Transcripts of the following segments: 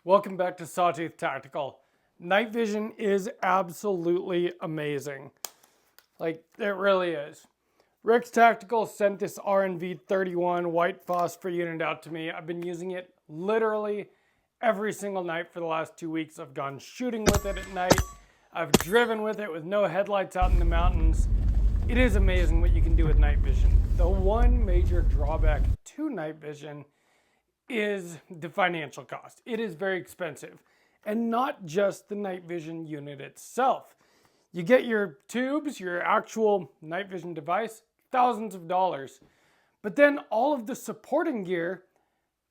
Welcome back to Sawtooth Tactical. Night vision is absolutely amazing. Like, it really is. Rick's Tactical sent this RNV31 white phosphor unit out to me. I've been using it literally every single night for the last 2 weeks. I've gone shooting with it at night. I've driven with it with no headlights out in the mountains. It is amazing what you can do with night vision. The one major drawback to night vision is the financial cost. It is very expensive, and not just the night vision unit itself. You get your tubes, your actual night vision device, thousands of dollars. But then all of the supporting gear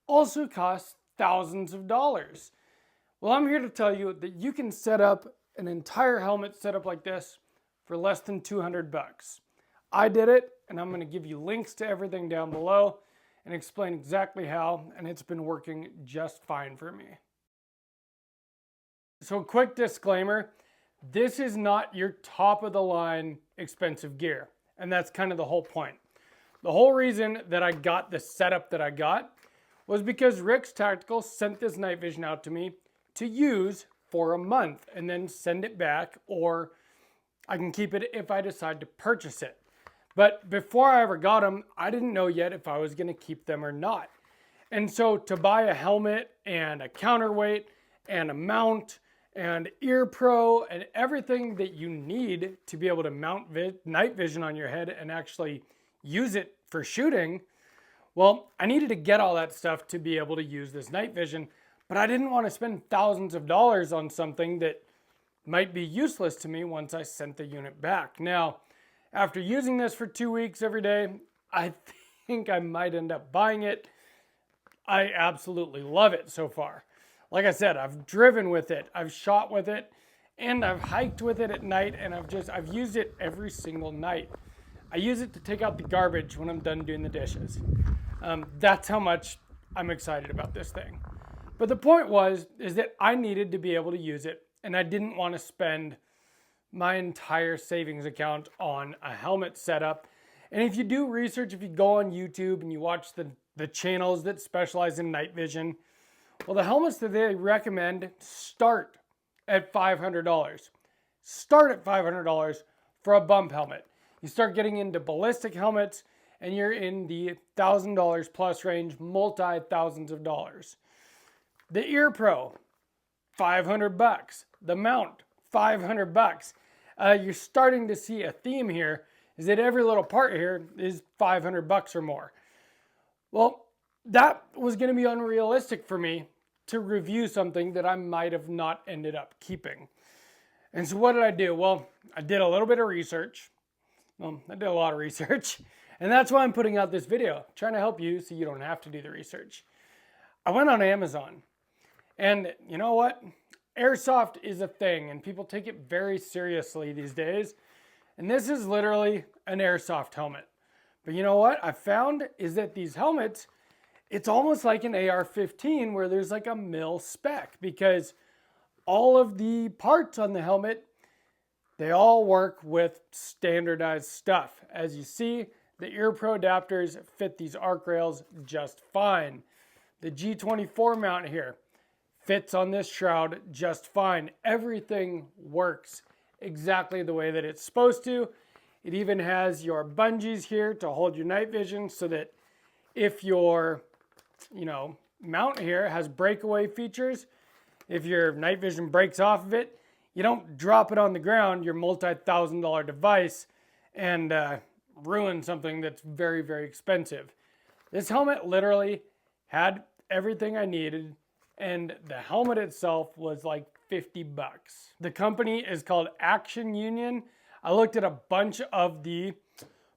also costs thousands of dollars. Well, I'm here to tell you that you can set up an entire helmet setup like this for less than 200 bucks. I did it, and I'm going to give you links to everything down below and explain exactly how, and it's been working just fine for me. So quick disclaimer, this is not your top of the line expensive gear, and that's kind of the whole point. The whole reason that I got the setup that I got was because Rick's Tactical sent this night vision out to me to use for a month and then send it back, or I can keep it if I decide to purchase it. But before I ever got them, I didn't know yet if I was going to keep them or not. And so to buy a helmet and a counterweight and a mount and Earpro and everything that you need to be able to mount night vision on your head and actually use it for shooting, well, I needed to get all that stuff to be able to use this night vision, but I didn't want to spend thousands of dollars on something that might be useless to me once I sent the unit back. Now, after using this for 2 weeks every day, I think I might end up buying it. I absolutely love it so far. Like I said, I've driven with it, I've shot with it, and I've hiked with it at night, and I've used it every single night. I use it to take out the garbage when I'm done doing the dishes. That's how much I'm excited about this thing. But the point is that I needed to be able to use it, and I didn't want to spend my entire savings account on a helmet setup. And if you do research, if you go on YouTube and you watch the channels that specialize in night vision, well, the helmets that they recommend start at $500. Start at $500 for a bump helmet. You start getting into ballistic helmets and you're in the $1,000 plus range, multi-thousands of dollars. The Earpro, 500 bucks. The mount, 500 bucks. You're starting to see a theme here, is that every little part here is 500 bucks or more. Well, that was going to be unrealistic for me to review something that I might have not ended up keeping. And so what did I do? Well, I did a little bit of research. Well, I did a lot of research, and that's why I'm putting out this video, trying to help you so you don't have to do the research. I went on Amazon, and you know what? Airsoft is a thing, and people take it very seriously these days. And this is literally an airsoft helmet. But you know what I found is that these helmets, it's almost like an AR-15 where there's like a mil spec, because all of the parts on the helmet, they all work with standardized stuff. As you see, the Earpro adapters fit these arc rails just fine. The G24 mount here fits on this shroud just fine. Everything works exactly the way that it's supposed to. It even has your bungees here to hold your night vision, so that if your, mount here has breakaway features, if your night vision breaks off of it, you don't drop it on the ground, your multi-$1,000 device, and ruin something that's very, very expensive. This helmet literally had everything I needed, and the helmet itself was like 50 bucks. The company is called ActionUnion. I looked at a bunch of the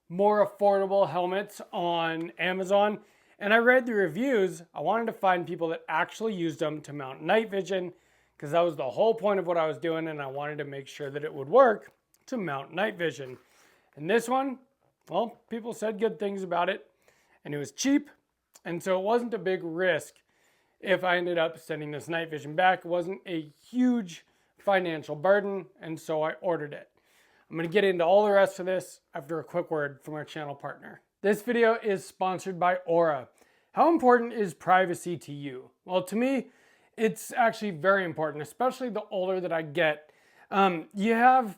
more affordable helmets on Amazon, and I read the reviews. I wanted to find people that actually used them to mount night vision, because that was the whole point of what I was doing, and I wanted to make sure that it would work to mount night vision. And this one, well, people said good things about it, and it was cheap, and so it wasn't a big risk. If I ended up sending this night vision back, it wasn't a huge financial burden, and so I ordered it. I'm going to get into all the rest of this after a quick word from our channel partner. This video is sponsored by Aura. How important is privacy to you? Well, to me, It's actually very important, especially the older that I get. You have,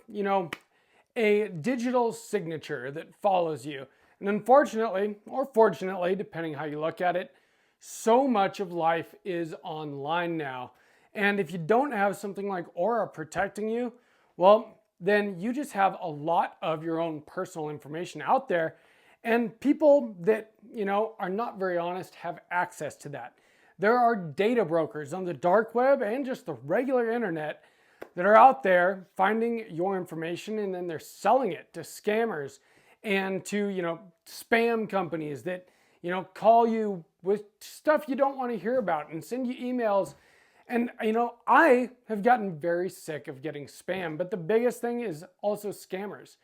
a digital signature that follows you. And unfortunately, or fortunately, depending how you look at it, so much of life is online now. And if you don't have something like Aura protecting you, well, then you just have a lot of your own personal information out there. And people that, are not very honest have access to that. There are data brokers on the dark web and just the regular internet that are out there finding your information, and then they're selling it to scammers and to, spam companies that, call you with stuff you don't want to hear about and send you emails. And, I have gotten very sick of getting spam, but the biggest thing is also scammers.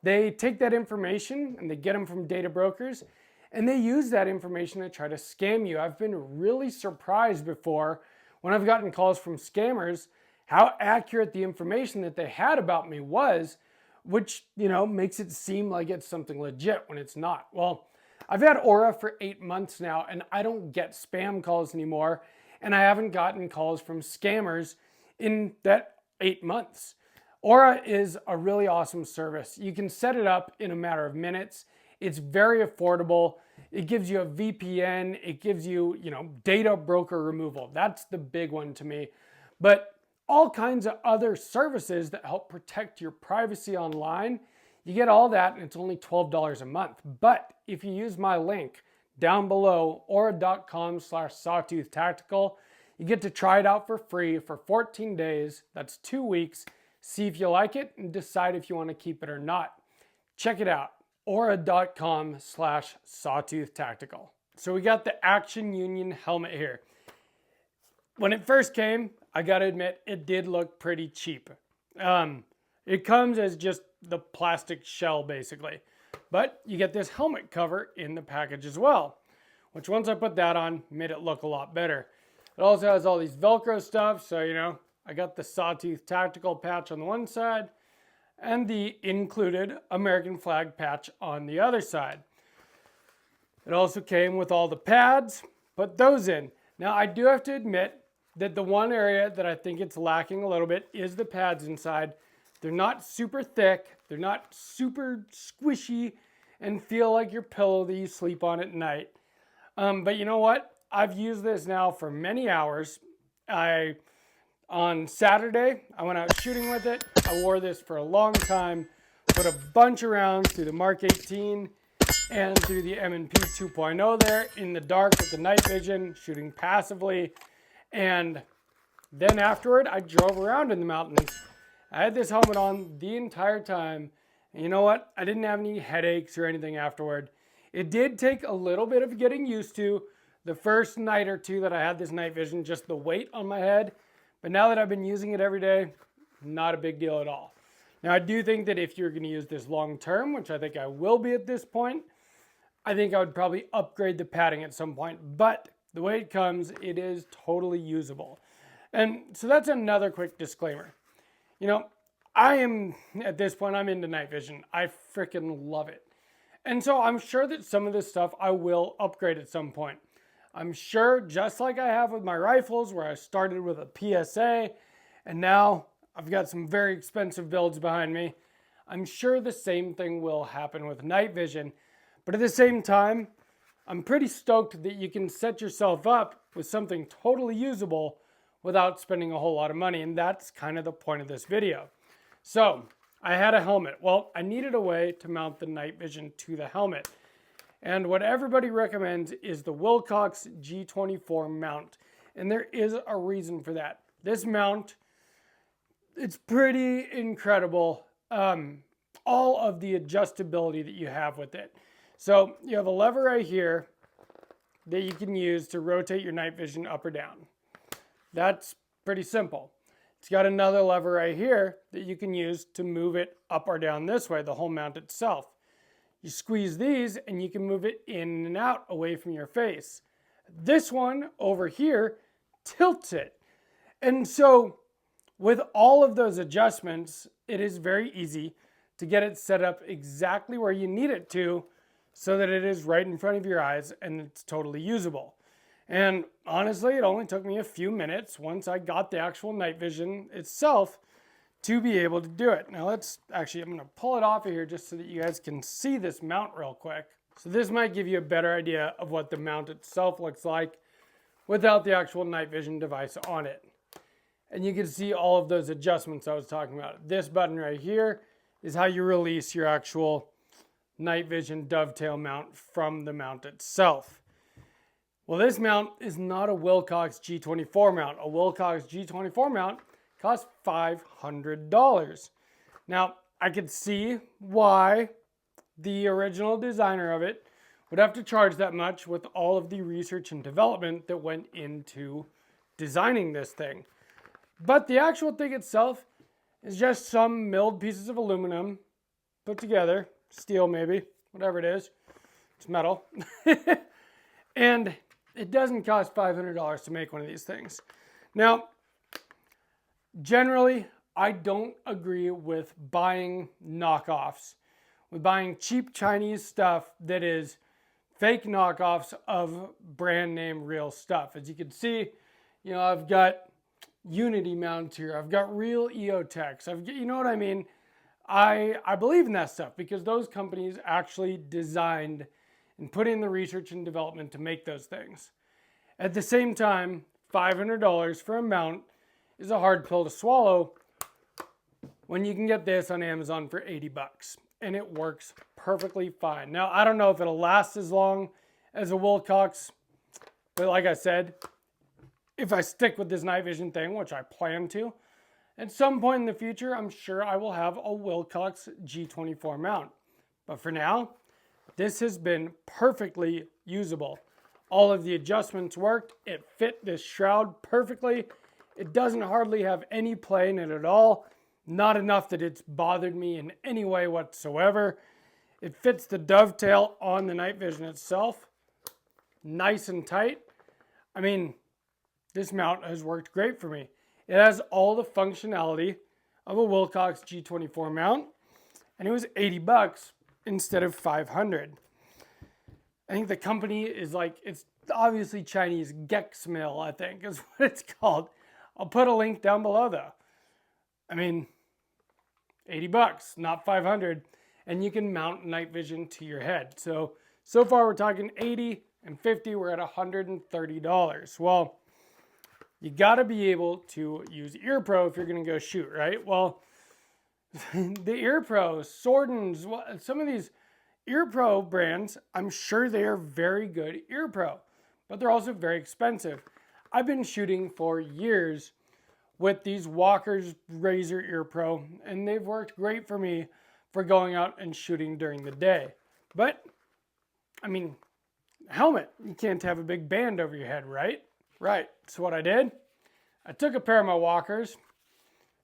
They take that information and they get them from data brokers, and they use that information to try to scam you. I've been really surprised before when I've gotten calls from scammers how accurate the information that they had about me was, which, makes it seem like it's something legit when it's not. Well, I've had Aura for 8 months now, and I don't get spam calls anymore, and I haven't gotten calls from scammers in that 8 months. Aura is a really awesome service. You can set it up in a matter of minutes. It's very affordable. It gives you a VPN. It gives you, data broker removal. That's the big one to me. But all kinds of other services that help protect your privacy online, you get all that, and it's only $12 a month. But if you use my link down below, aura.com/sawtooth-tactical, you get to try it out for free for 14 days. That's 2 weeks. See if you like it and decide if you want to keep it or not. Check it out. aura.com/sawtooth-tactical. So we got the ActionUnion helmet here. When it first came, I gotta admit, it did look pretty cheap. It comes as just the plastic shell basically, but you get this helmet cover in the package as well, which once I put that on, made it look a lot better. It also has all these Velcro stuff, so I got the Sawtooth Tactical patch on the one side and the included American flag patch on the other side. It also came with all the pads. Put those in. Now I do have to admit that the one area that I think it's lacking a little bit is the pads inside. They're not super thick, they're not super squishy and feel like your pillow that you sleep on at night. But you know what? I've used this now for many hours. On Saturday, I went out shooting with it. I wore this for a long time, put a bunch of rounds through the Mark 18 and through the M&P 2.0 there in the dark with the night vision, shooting passively. And then afterward, I drove around in the mountains. I had this helmet on the entire time. And you know what? I didn't have any headaches or anything afterward. It did take a little bit of getting used to the first night or two that I had this night vision, just the weight on my head. But now that I've been using it every day, not a big deal at all. Now, I do think that if you're going to use this long term, which I think I will be at this point, I think I would probably upgrade the padding at some point. But the way it comes, it is totally usable. And so that's another quick disclaimer. I am, at this point, I'm into night vision. I freaking love it. And so I'm sure that some of this stuff I will upgrade at some point. I'm sure, just like I have with my rifles, where I started with a PSA, and now I've got some very expensive builds behind me. I'm sure the same thing will happen with night vision. But at the same time, I'm pretty stoked that you can set yourself up with something totally usable without spending a whole lot of money. And that's kind of the point of this video. So I had a helmet. Well, I needed a way to mount the night vision to the helmet. And what everybody recommends is the Wilcox G24 mount. And there is a reason for that. This mount, it's pretty incredible. All of the adjustability that you have with it. So you have a lever right here that you can use to rotate your night vision up or down. That's pretty simple. It's got another lever right here that you can use to move it up or down this way, the whole mount itself. You squeeze these and you can move it in and out away from your face. This one over here tilts it. And so with all of those adjustments, it is very easy to get it set up exactly where you need it to so that it is right in front of your eyes and it's totally usable. And honestly, it only took me a few minutes once I got the actual night vision itself to be able to do it. Now I'm going to pull it off of here just so that you guys can see this mount real quick. So this might give you a better idea of what the mount itself looks like without the actual night vision device on it. And you can see all of those adjustments I was talking about. This button right here is how you release your actual night vision dovetail mount from the mount itself. Well, this mount is not a Wilcox G24 mount. A Wilcox G24 mount costs $500. Now, I could see why the original designer of it would have to charge that much with all of the research and development that went into designing this thing. But the actual thing itself is just some milled pieces of aluminum put together, steel maybe, whatever it is. It's metal. And it doesn't cost $500 to make one of these things. Now, generally, I don't agree with buying knockoffs, with buying cheap Chinese stuff that is fake knockoffs of brand name real stuff. As you can see, I've got Unity mounts here. I've got real EOTechs. You know what I mean? I believe in that stuff because those companies actually designed and put in the research and development to make those things. At the same time, $500 for a mount is a hard pill to swallow when you can get this on Amazon for 80 bucks. And it works perfectly fine. Now, I don't know if it'll last as long as a Wilcox, but like I said, if I stick with this night vision thing, which I plan to, at some point in the future, I'm sure I will have a Wilcox G24 mount. But for now, this has been perfectly usable. All of the adjustments worked. It fit this shroud perfectly. It doesn't hardly have any play in it at all. Not enough that it's bothered me in any way whatsoever. It fits the dovetail on the night vision itself. Nice and tight. I mean, this mount has worked great for me. It has all the functionality of a Wilcox G24 mount, and it was 80 bucks instead of 500. I think the company is it's obviously Chinese. Gexmill, I think, is what it's called. I'll put a link down below though. I mean, 80 bucks, not 500, and you can mount night vision to your head. So far we're talking 80 and 50, we're at $130. Well, you gotta be able to use Earpro if you're gonna go shoot, right? Well, the Earpro, Sordens, some of these Earpro brands, I'm sure they are very good Earpro, but they're also very expensive. I've been shooting for years with these Walker's Razor Earpro, and they've worked great for me for going out and shooting during the day. But, I mean, helmet, you can't have a big band over your head, right? Right, so what I did, I took a pair of my Walkers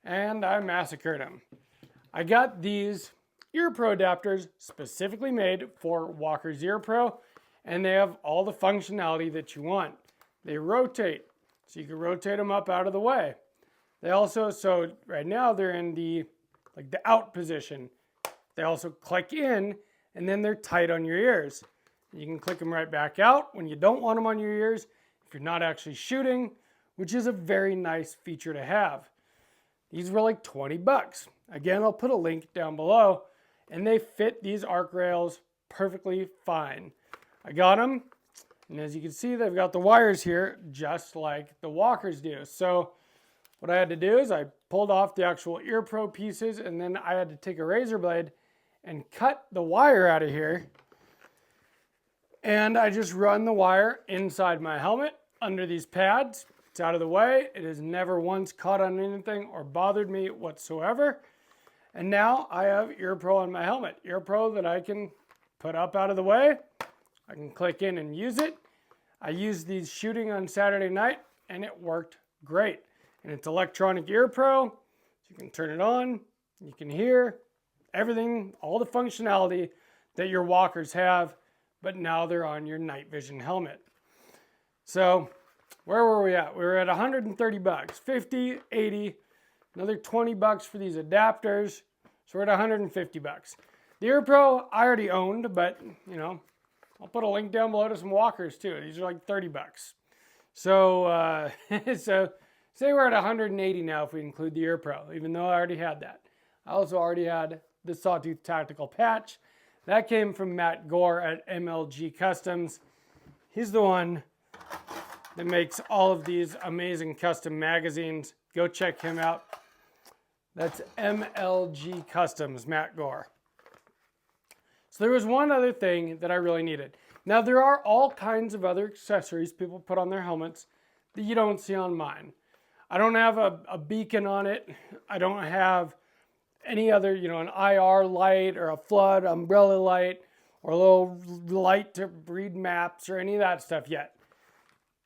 and I massacred them. I got these Earpro adapters specifically made for Walker's Earpro, and they have all the functionality that you want. They rotate, so you can rotate them up out of the way. They also, so right now they're in the out position. They also click in, and then they're tight on your ears. You can click them right back out when you don't want them on your ears, if you're not actually shooting, which is a very nice feature to have. These were like 20 bucks. Again, I'll put a link down below, and they fit these arc rails perfectly fine. I got them, and as you can see, they've got the wires here just like the Walkers do. So what I had to do is I pulled off the actual Earpro pieces, and then I had to take a razor blade and cut the wire out of here. And I just run the wire inside my helmet under these pads. It's out of the way. It has never once caught on anything or bothered me whatsoever. And now I have Earpro on my helmet. Earpro that I can put up out of the way. I can click in and use it. I used these shooting on Saturday night, and it worked great. And it's electronic Earpro. So you can turn it on. You can hear everything, all the functionality that your Walkers have, but now they're on your night vision helmet. So where were we at? We were at 130 bucks, 50, 80, another 20 bucks for these adapters. So we're at 150 bucks. The Earpro I already owned, but I'll put a link down below to some Walkers too. These are like 30 bucks. So, so say we're at 180 now if we include the Earpro, even though I already had that. I also already had the Sawtooth Tactical Patch. That came from Matt Gore at MLG Customs. He's the one that makes all of these amazing custom magazines. Go check him out. That's MLG Customs, Matt Gore. So there was one other thing that I really needed. Now there are all kinds of other accessories people put on their helmets that you don't see on mine. I don't have a beacon on it. I don't have any other, an IR light or a flood umbrella light or a little light to read maps or any of that stuff yet.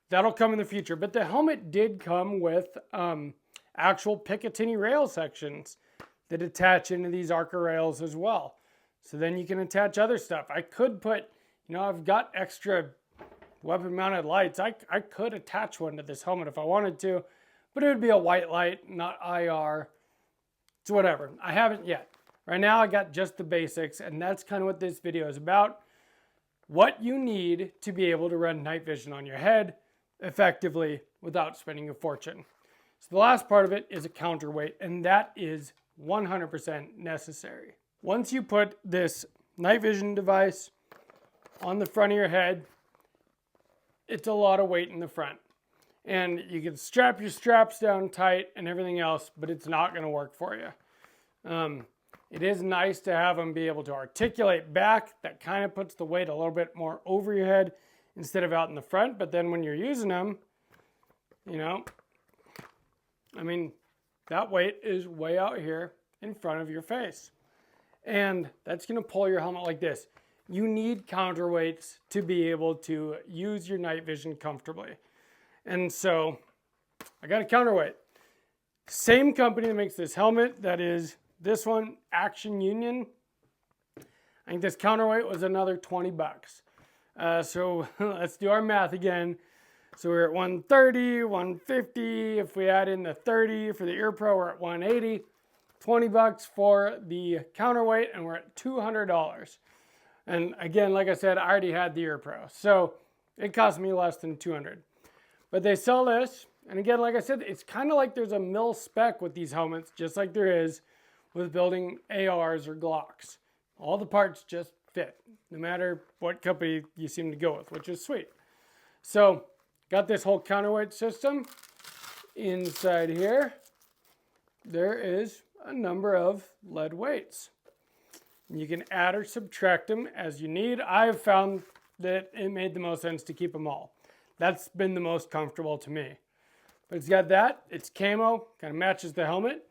That'll come in the future. But the helmet did come with actual Picatinny rail sections that attach into these Arca rails as well. So then you can attach other stuff. I could put, I've got extra weapon mounted lights. I could attach one to this helmet if I wanted to, but it would be a white light, not IR. It's whatever. I haven't yet. Right now I got just the basics, and that's kind of what this video is about. What you need to be able to run night vision on your head effectively without spending a fortune. So the last part of it is a counterweight, and that is 100% necessary. Once you put this night vision device on the front of your head, it's a lot of weight in the front. And you can strap your straps down tight and everything else, but it's not going to work for you. It is nice to have them be able to articulate back. That kind of puts the weight a little bit more over your head instead of out in the front. But then when you're using them, that weight is way out here in front of your face. And that's going to pull your helmet like this. You need counterweights to be able to use your night vision comfortably. And so I got a counterweight. Same company that makes this helmet, that is this one, ActionUnion. I think this counterweight was another 20 bucks. So let's do our math again. So we're at 130, 150. If we add in the 30 for the Earpro, we're at 180. 20 bucks for the counterweight, and we're at $200. And again, like I said, I already had the Earpro, so it cost me less than $200. But they sell this, and again, like I said, it's kind of like there's a mil spec with these helmets, just like there is with building ARs or Glocks. All the parts just fit, no matter what company you seem to go with, which is sweet. So, got this whole counterweight system. Inside here, there is a number of lead weights. You can add or subtract them as you need. I've found that it made the most sense to keep them all. That's been the most comfortable to me. But it's got that, it's camo, kind of matches the helmet.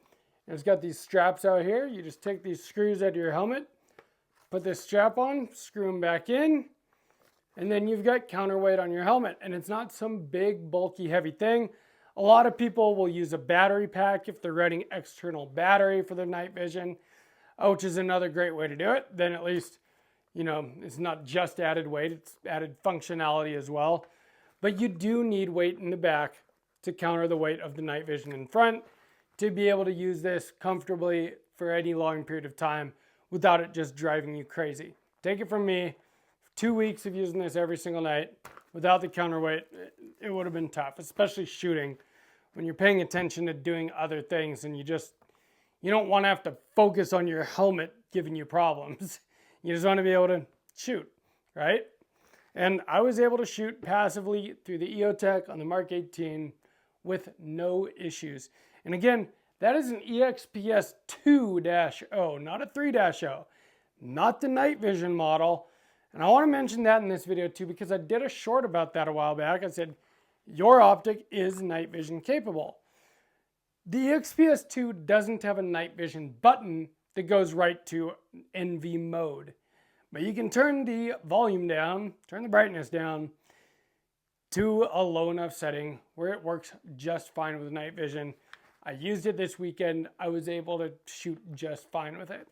And it's got these straps out here. You just take these screws out of your helmet, put this strap on, screw them back in, and then you've got counterweight on your helmet. And it's not some big, bulky, heavy thing. A lot of people will use a battery pack if they're running external battery for their night vision, which is another great way to do it. Then at least, it's not just added weight, it's added functionality as well. But you do need weight in the back to counter the weight of the night vision in front to be able to use this comfortably for any long period of time without it just driving you crazy. Take it from me, 2 weeks of using this every single night without the counterweight, it would have been tough, especially shooting when you're paying attention to doing other things and you don't want to have to focus on your helmet giving you problems. You just want to be able to shoot, right? And I was able to shoot passively through the EOTech on the Mark 18 with no issues. And again, that is an EXPS 2-0, not a 3-0, not the night vision model. And I want to mention that in this video too, because I did a short about that a while back. I said, your optic is night vision capable. The EXPS 2 doesn't have a night vision button that goes right to NV mode. But you can turn the volume down, turn the brightness down to a low enough setting where it works just fine with night vision. I used it this weekend. I was able to shoot just fine with it.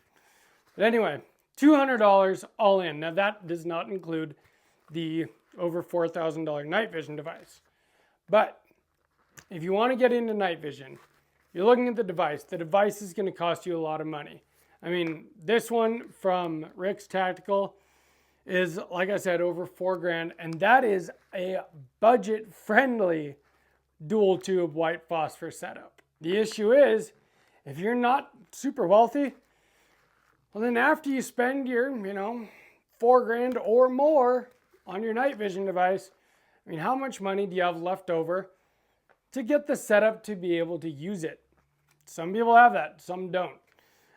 But anyway, $200 all in. Now that does not include the over $4,000 night vision device. But if you want to get into night vision, you're looking at the device. The device is going to cost you a lot of money. I mean, this one from Rick's Tactical is, like I said, over $4 grand, and that is a budget-friendly dual tube white phosphor setup. The issue is, if you're not super wealthy, well then after you spend your, $4 grand or more on your night vision device, I mean, how much money do you have left over to get the setup to be able to use it? Some people have that, some don't.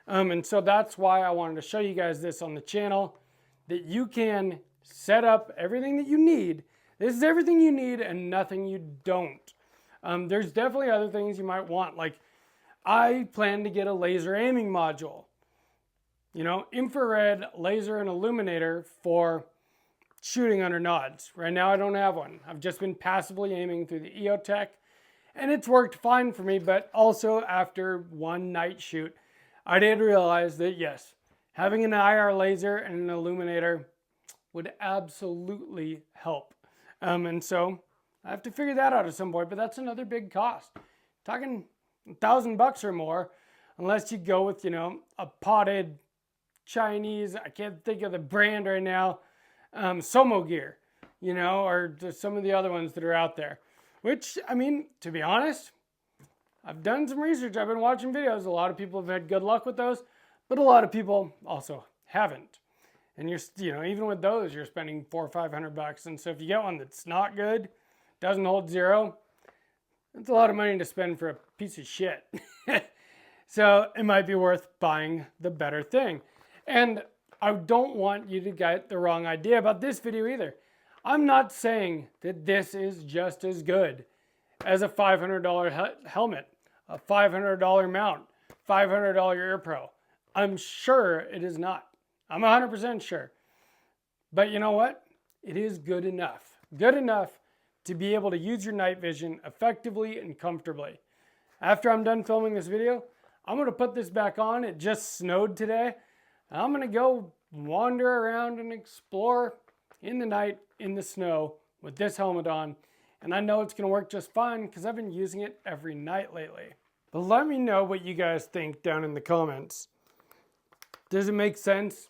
And so that's why I wanted to show you guys this on the channel, that you can set up everything that you need. This is everything you need and nothing you don't. There's definitely other things you might want. Like, I plan to get a laser aiming module. Infrared laser and illuminator for shooting under nods. Right now I don't have one. I've just been passively aiming through the EOTech, and it's worked fine for me, but also after one night shoot, I did realize that yes, having an IR laser and an illuminator would absolutely help. And so I have to figure that out at some point, but that's another big cost. Talking $1,000 or more, unless you go with, a potted Chinese, I can't think of the brand right now, Somo gear, or some of the other ones that are out there. Which, I mean, to be honest, I've done some research, I've been watching videos, a lot of people have had good luck with those, but a lot of people also haven't. And you're, even with those, you're spending $400 or $500. And so if you get one that's not good, doesn't hold zero, it's a lot of money to spend for a piece of shit. So it might be worth buying the better thing. And I don't want you to get the wrong idea about this video either. I'm not saying that this is just as good as a $500 helmet, a $500 mount, $500 Earpro. I'm sure it is not. I'm 100% sure. But you know what? It is good enough. Good enough to be able to use your night vision effectively and comfortably. After I'm done filming this video, I'm going to put this back on. It just snowed today. I'm going to go wander around and explore in the night, in the snow, with this helmet on. And I know it's going to work just fine because I've been using it every night lately. But let me know what you guys think down in the comments. Does it make sense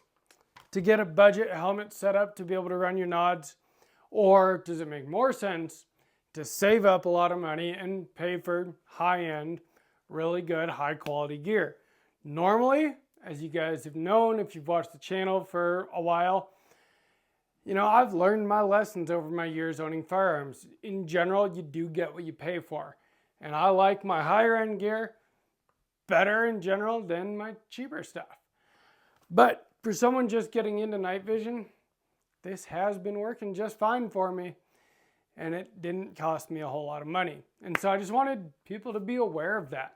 to get a budget helmet set up to be able to run your nods? Or does it make more sense to save up a lot of money and pay for high-end, really good, high-quality gear? Normally, as you guys have known, if you've watched the channel for a while, I've learned my lessons over my years owning firearms. In general, you do get what you pay for. And I like my higher-end gear better in general than my cheaper stuff. But for someone just getting into night vision, this has been working just fine for me. And it didn't cost me a whole lot of money. And so I just wanted people to be aware of that.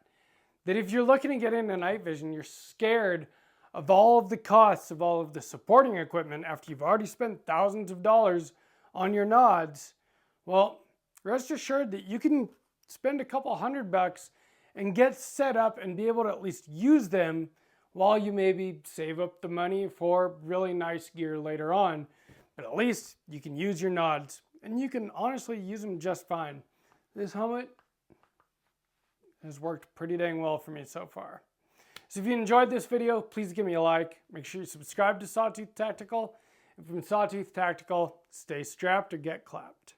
That if you're looking to get into night vision, you're scared of all of the costs of all of the supporting equipment after you've already spent thousands of dollars on your nods, well, rest assured that you can spend a couple $100 and get set up and be able to at least use them while you maybe save up the money for really nice gear later on. But at least you can use your nods, and you can honestly use them just fine. This helmet has worked pretty dang well for me so far. So if you enjoyed this video, please give me a like. Make sure you subscribe to Sawtooth Tactical. And from Sawtooth Tactical, stay strapped or get clapped.